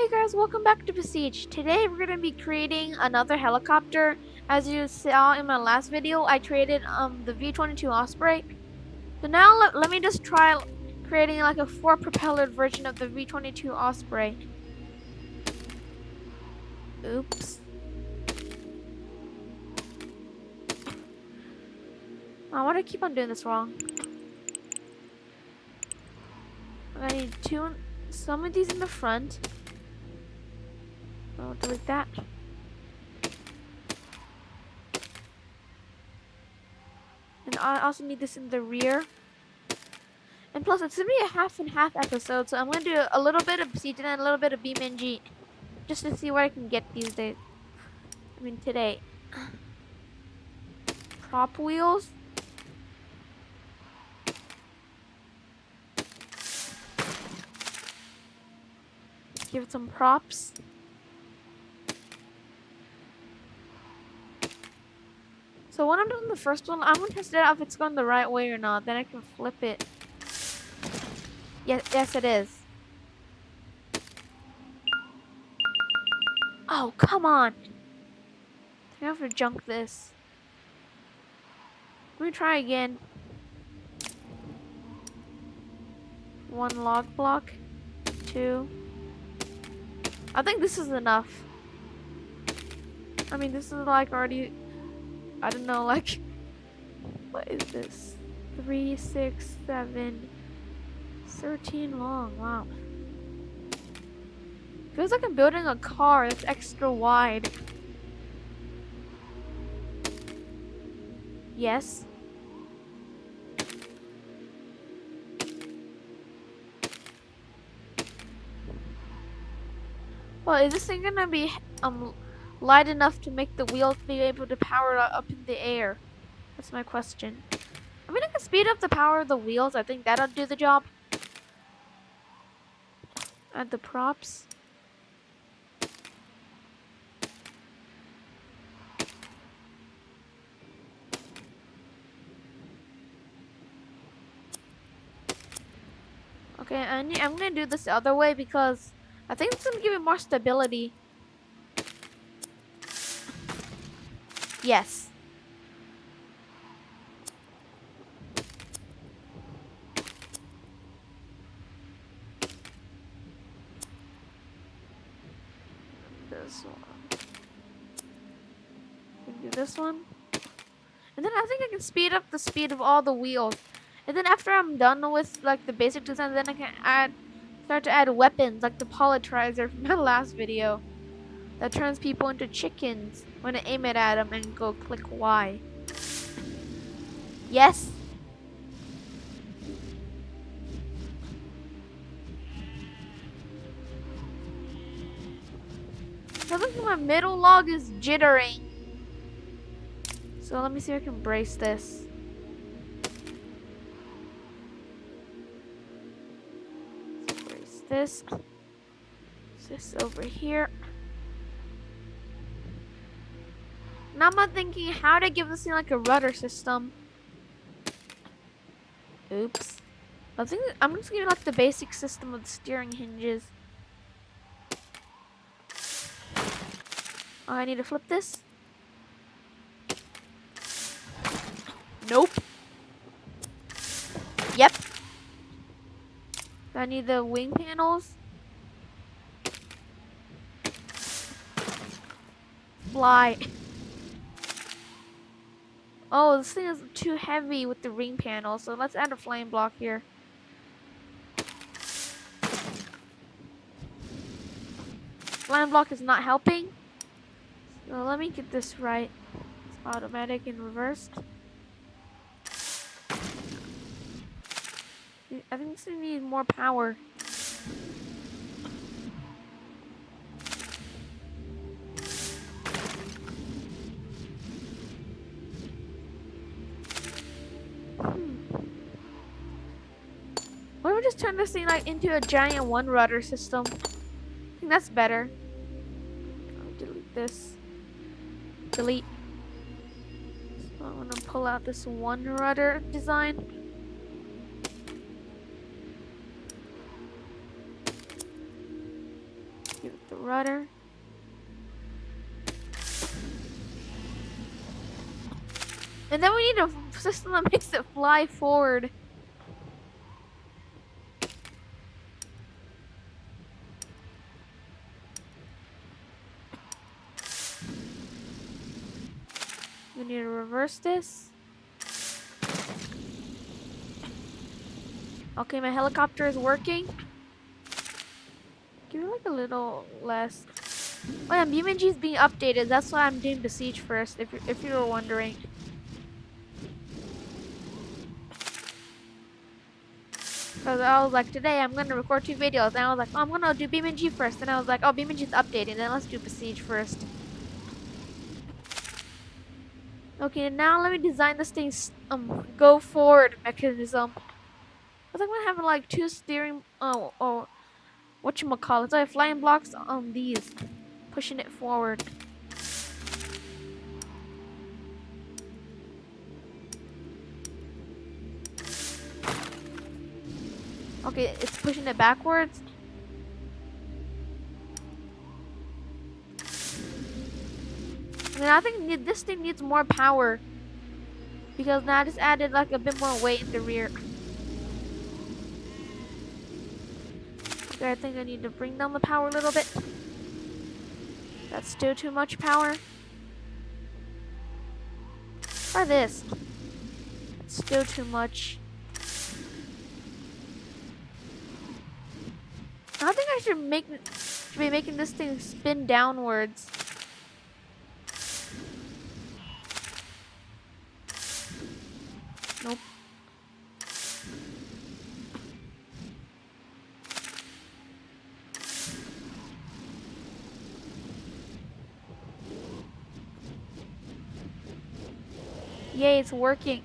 Hey guys, welcome back to Besiege. Today we're going to be creating another helicopter. As you saw in my last video, I created the V-22 Osprey. So now let me just try creating like a 4-propellered version of the V-22 Osprey. Oops. Why do I keep on doing this wrong? I need some of these in the front. I'll delete that. And I also need this in the rear. And plus, it's going to be a half and half episode, so I'm going to do a little bit of Besiege and a little bit of BeamNG. Just to see what I can get these days. Today. Prop wheels. Give it some props. So when I'm doing the first one, I'm going to test it out if it's going the right way or not. Then I can flip it. Yes, it is. Oh, come on. I have to junk this. Let me try again. 1 log block. 2. I think this is enough. This is like already, I don't know, like, what is this? 3, 6, 7, 13 long. Wow. Feels like I'm building a car that's extra wide. Yes. Well, is this thing gonna be light enough to make the wheels be able to power up in the air? That's my question. I can speed up the power of the wheels. I think that'll do the job. Add the props. Okay, I'm gonna do this the other way because I think it's gonna give it more stability. Yes. This one. Do this one. And then I think I can speed up the speed of all the wheels. And then after I'm done with like the basic design, then I can start to add weapons like the polytrizer from my last video that turns people into chickens when I aim it at them and go click Y. Yes. I think my middle log is jittering. So let me see if I can brace this. Brace this. This over here. Now I'm thinking how to give this thing like a rudder system. Oops. I think I'm just giving like the basic system of the steering hinges. Oh, I need to flip this. Nope. Yep. I need the wing panels. Fly. Oh, this thing is too heavy with the ring panel, so let's add a flame block here. Flame block is not helping. So let me get this right. It's automatic and reversed. I think this needs more power. Why don't we just turn this thing like into a giant one rudder system? I think that's better. I'll delete this. Delete. So I'm gonna pull out this one rudder design. Give it the rudder. And then we need a system that makes it fly forward. We need to reverse this. Okay, my helicopter is working. Give me like a little less. Oh yeah, BeamNG is being updated. That's why I'm doing Besiege first, if you were wondering. Because I was like, today I'm going to record 2 videos. And I was like, oh, I'm going to do BeamNG first. And I was like, oh, BeamNG is updated. Then let's do Besiege first. Okay, now let me design this thing's go forward mechanism. I think I'm gonna have like 2 steering whatchamacallit. So I have flying blocks on these, pushing it forward. Okay, it's pushing it backwards. And then I think this thing needs more power. Because now I just added like a bit more weight in the rear. Okay, I think I need to bring down the power a little bit. That's still too much power. Try this. That's still too much. I think I should be making this thing spin downwards. Nope. Yay, it's working.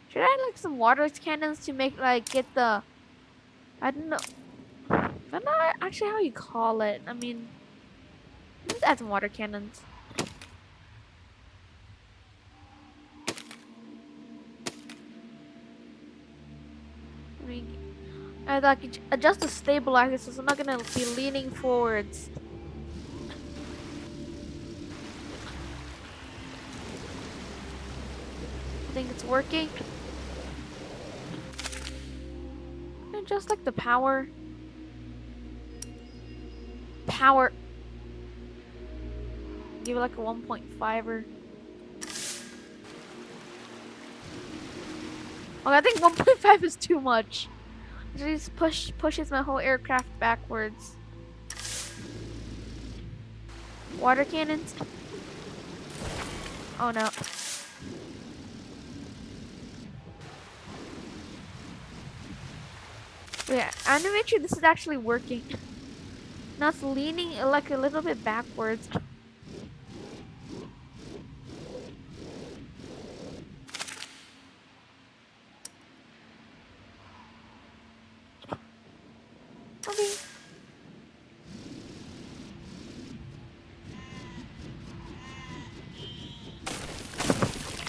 Should I add like some water cannons to make like get the I don't know. That's not actually how you call it. I mean, let's add some water cannons. I mean, I like adjust the stabilizer so it's not gonna be leaning forwards. I think it's working. Adjust like the power. Give it like a 1.5er. Oh, I think 1.5 is too much. It just pushes my whole aircraft backwards. Water cannons. Oh no. Wait, I need to make sure this is actually working. Now it's leaning like a little bit backwards. Okay.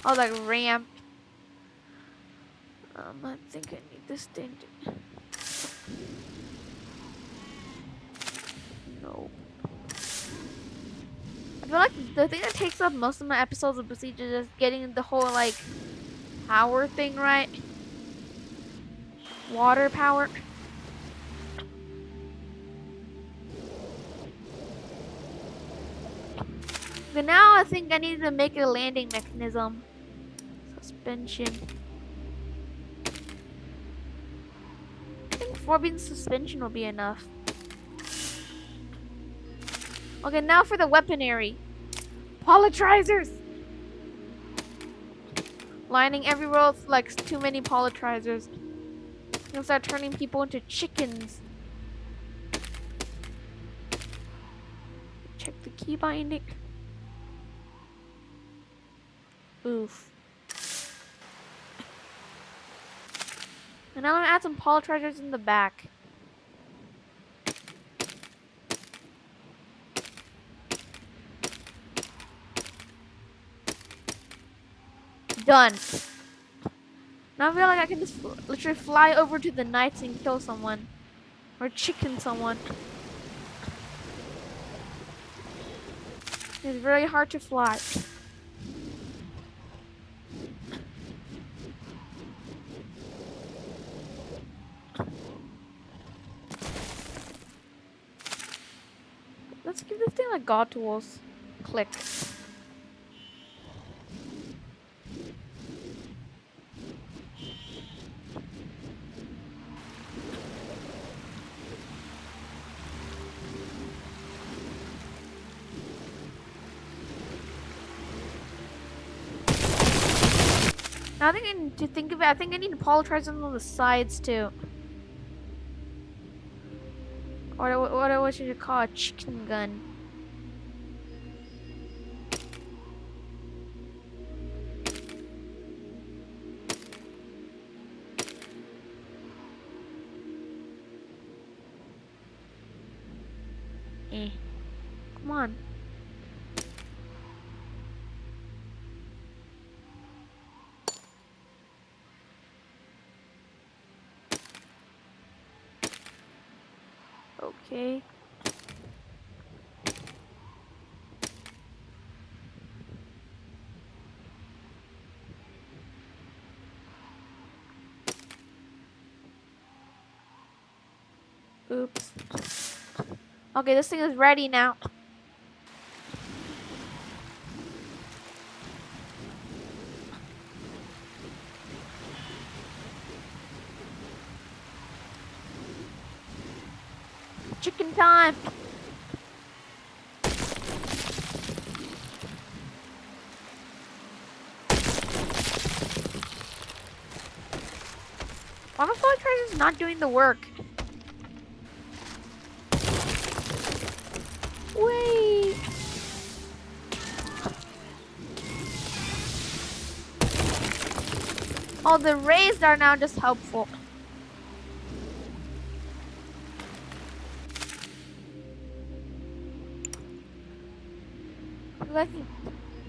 Oh, like ramp. I think I need this thing to... No. I feel like the thing that takes up most of my episodes of Besiege is just getting the whole like power thing right. Water power. But now I think I need to make a landing mechanism. Suspension. I think 4-beam suspension will be enough. Okay, now for the weaponry. Polytrizers! Lining everywhere with like too many polytrizers. I'm gonna start turning people into chickens. Check the key binding. Oof. And now I'm gonna add some polytrizers in the back. Done. Now I feel like I can just literally fly over to the knights and kill someone. Or chicken someone. It's very hard to fly. Let's give this thing like God tools. Click. Now I think I need to think of it. I think I need to polish them on the sides too. Or what I wish you should call a chicken gun. Come on. Okay. Oops. Okay, this thing is ready now. Chicken time. Why the fly is not doing the work? Wait. Oh, the rays are now just helpful.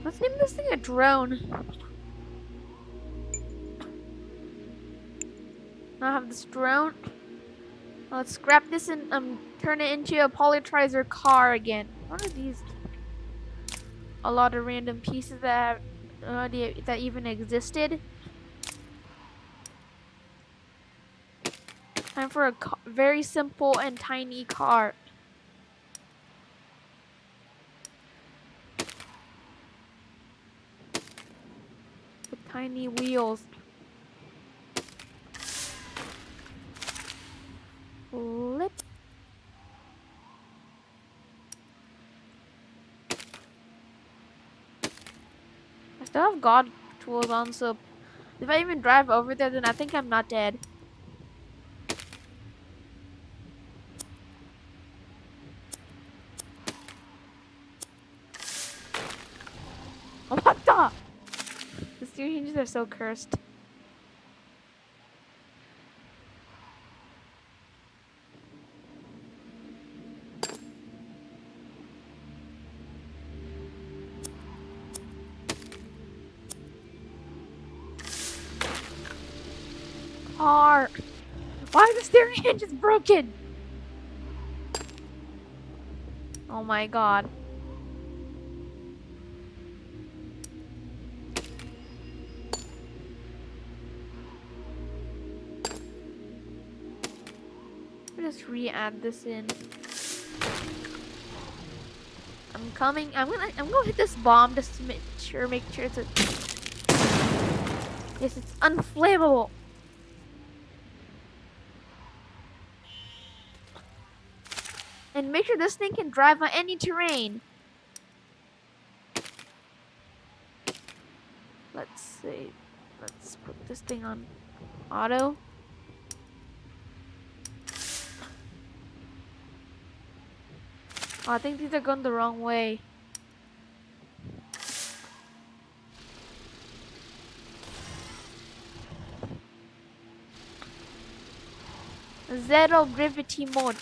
Let's name this thing a drone. Now I have this drone. Now let's scrap this and turn it into a polytrizer car again. What are these? A lot of random pieces that have no idea that even existed. Time for a very simple and tiny car. With tiny wheels. Flip. I still have God tools on, so if I even drive over there, then I think I'm not dead. What the? The steering hinges are so cursed. Car. Why are the steering hinges broken? Oh my god. Just re-add this in. I'm coming. I'm gonna hit this bomb just to make sure it's yes, it's unflammable. And make sure this thing can drive on any terrain. Let's see. Let's put this thing on auto. Oh, I think these are going the wrong way. Zero gravity mode.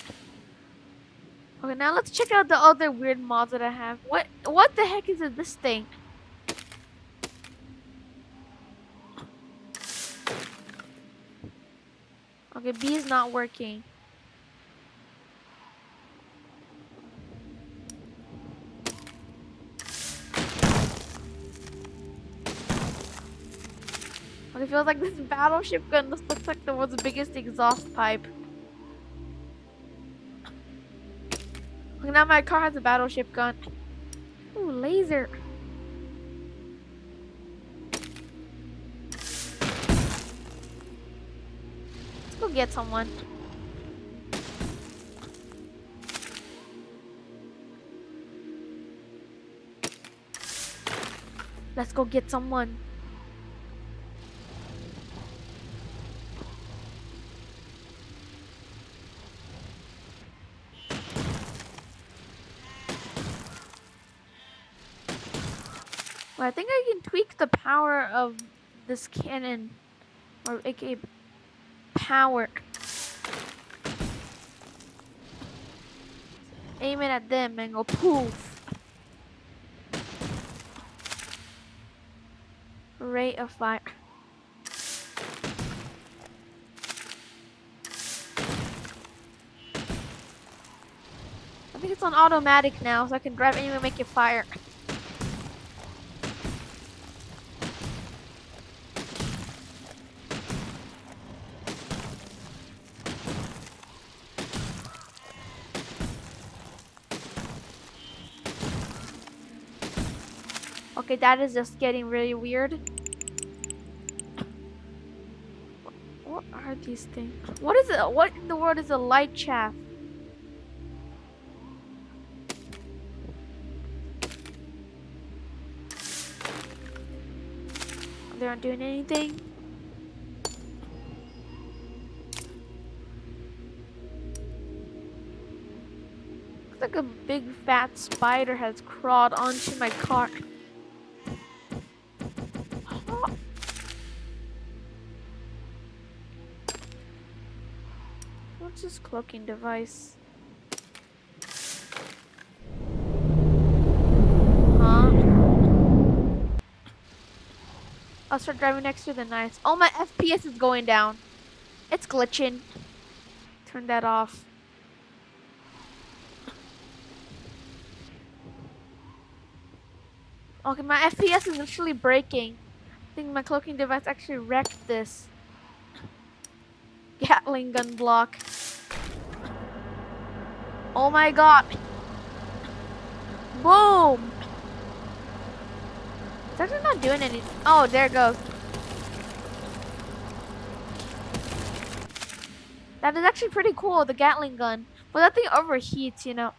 Okay, now let's check out the other weird mods that I have. What the heck is this thing? Okay, B is not working. Okay, it feels like this battleship gun looks like the world's biggest exhaust pipe. Okay, now my car has a battleship gun. Ooh, laser. Let's go get someone. Let's go get someone. Well, I think I can tweak the power of this cannon, or aka power. Aim it at them and go poof. Rate of fire. I think it's on automatic now, so I can drive anywhere and make it fire. Okay, that is just getting really weird. What are these things? What is it? What in the world is a light shaft? They aren't doing anything. Looks like a big fat spider has crawled onto my car. Oh. What's this cloaking device? Huh? I'll start driving next to the knives. Oh, my FPS is going down. It's glitching. Turn that off. Okay, my FPS is literally breaking. I think my cloaking device actually wrecked this. Gatling gun block. Oh my god. Boom! It's actually not doing anything. Oh, there it goes. That is actually pretty cool, the Gatling gun. But that thing overheats, you know.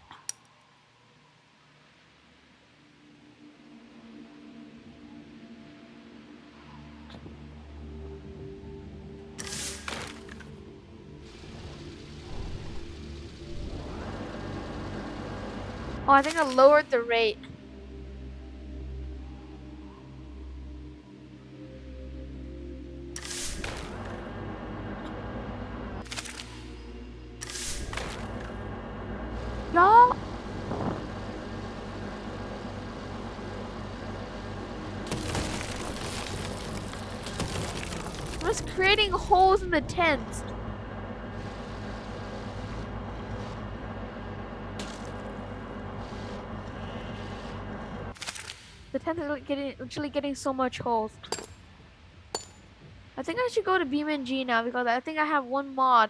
Oh, I think I lowered the rate. Y'all. I'm just creating holes in the tents. The tent is literally getting so much holes. I think I should go to BeamNG now because I think I have one mod.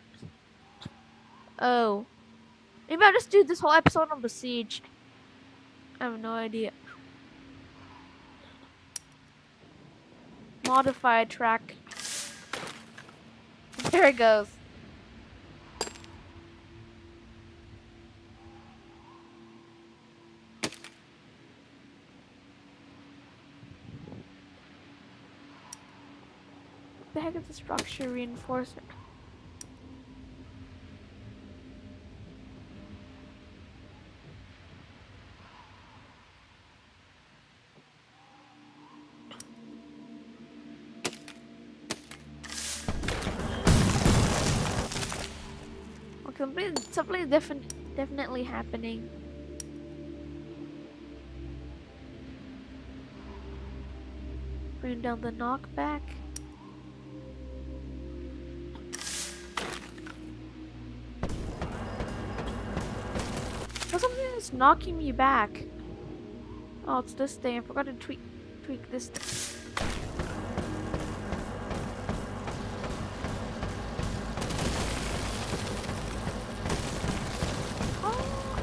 Oh. Maybe I'll just do this whole episode on Besiege. I have no idea. Modified track. There it goes. What the heck is the structure reinforcer? Okay, something definitely happening. Bring down the knockback. There's something that's knocking me back. Oh, it's this thing. I forgot to tweak this thing. Oh.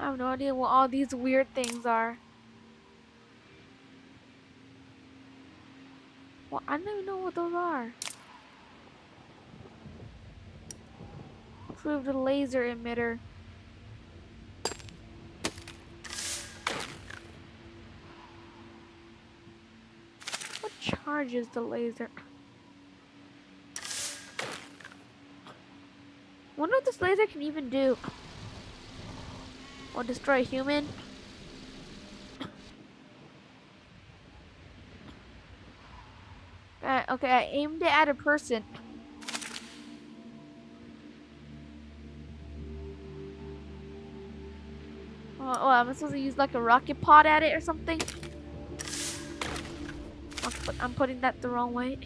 I have no idea what all these weird things are. Well, I don't even know what those are. Prove the laser emitter. What charges the laser? I wonder what this laser can even do. Or destroy a human? Okay, I aimed it at a person. Oh, am I supposed to use like a rocket pod at it or something? I'm putting that the wrong way.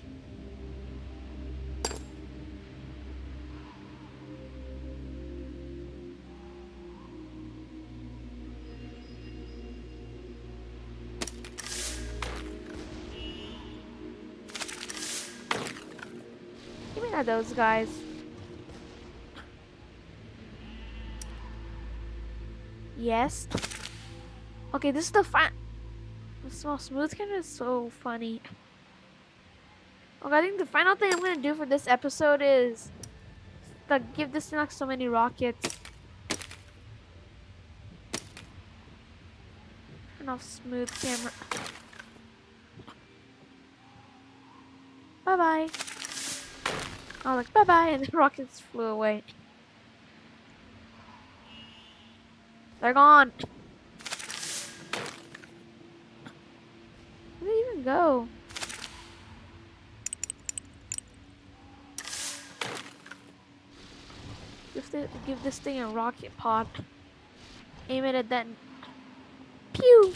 Give me that, those guys. Yes. Okay, this is the small smooth kind is so funny. Okay, I think the final thing I'm gonna do for this episode is like give this thing like so many rockets. Turn off smooth camera. Bye bye. I was like bye bye, and the rockets flew away. They're gone. Where did they even go? Give this thing a rocket pod. Aim it at that. Pew!